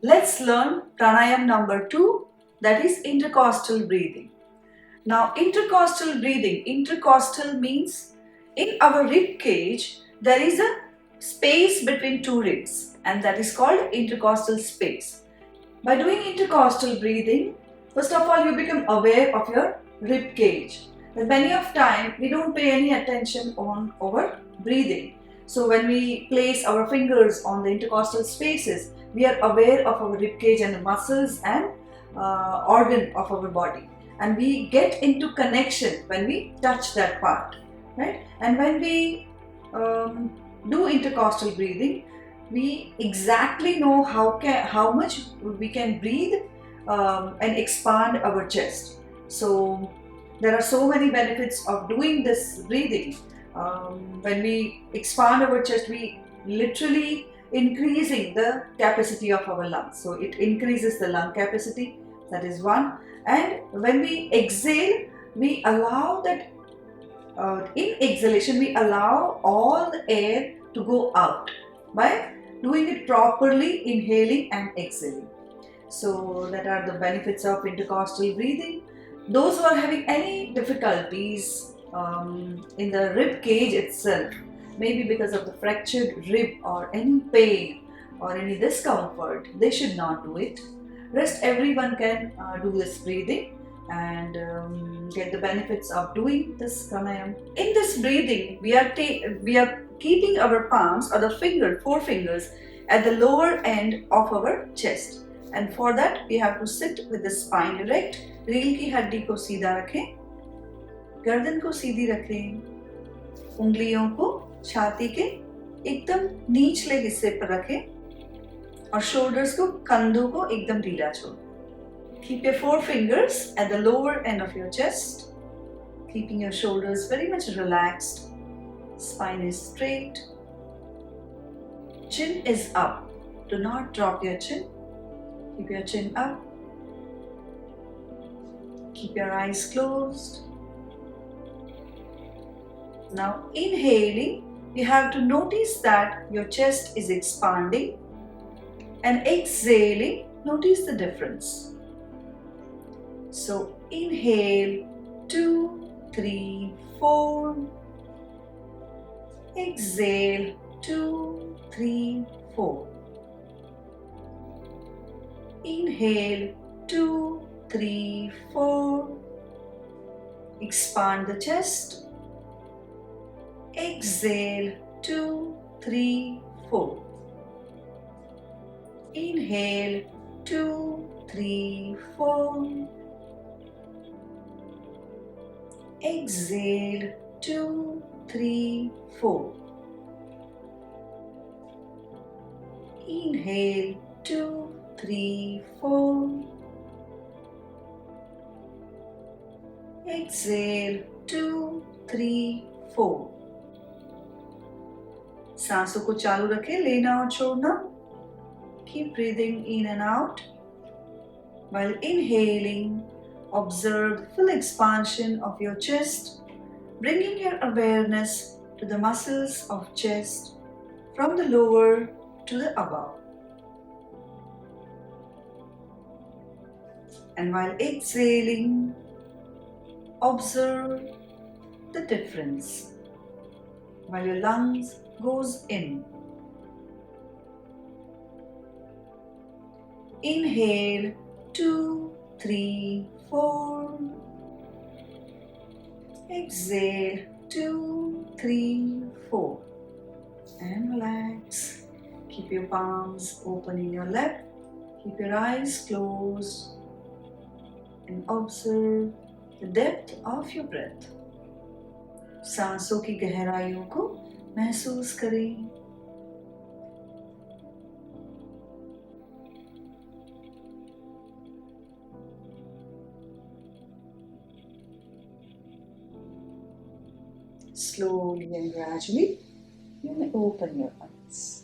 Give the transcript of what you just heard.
Let's learn pranayam number 2, that is intercostal breathing. Now, intercostal breathing, intercostal means in our rib cage there is a space between two ribs, and that is called intercostal space. By doing intercostal breathing, first of all you become aware of your rib cage. And many of time we don't pay any attention on our breathing. So when we place our fingers on the intercostal spaces, we are aware of our rib cage and the muscles and organ of our body, and we get into connection when we touch that part, right? And when we do intercostal breathing, we exactly know how much we can breathe and expand our chest. So there are so many benefits of doing this breathing. When we expand our chest, we literally increasing the capacity of our lungs. So it increases the lung capacity, that is one. And when we exhale, we allow that in exhalation, we allow all the air to go out by doing it properly, inhaling and exhaling. So that are the benefits of intercostal breathing. Those who are having any difficulties in the rib cage itself, maybe because of the fractured rib or any pain or any discomfort, they should not do it. Rest everyone can do this breathing and get the benefits of doing this pranayam. In this breathing, we are keeping our palms or the four fingers at the lower end of our chest, and for that we have to sit with the spine erect. रीढ़ की हड्डी को सीधा रखें, गर्दन को सीधी रखें, उंगलियों को छाती के एकदम निचले हिस्से पर रखें और शोल्डर्स को, कंधों को एकदम ढीला छोड़ें. Keep your four fingers at the lower end of your chest, keeping your shoulders very much relaxed. Spine is straight. Chin is up. Do not drop your chin. Keep your chin up. Keep your eyes closed. Now inhaling, you have to notice that your chest is expanding, and exhaling, notice the difference. So inhale 2, 3, 4. Exhale 2, 3, 4. Inhale 2, 3, 4. Expand the chest. Exhale 2, 3, 4. Inhale 2, 3, 4. Exhale 2, 3, 4. Inhale 2, 3, 4. Exhale 2, 3, 4. सांसों को चालू रखें, लेना और छोड़ना. Keep breathing in and out. While inhaling, observe the full expansion of your chest, bringing your awareness to the muscles of chest from the lower to the above. And while exhaling, observe the difference while your lungs goes in. Inhale 2, 3, 4. Exhale 2, 3, 4. And relax. Keep your palms open in your lap. Keep your eyes closed and observe the depth of your breath. सांसों की गहराइयों को महसूस करें. Slowly and gradually, you may open your eyes.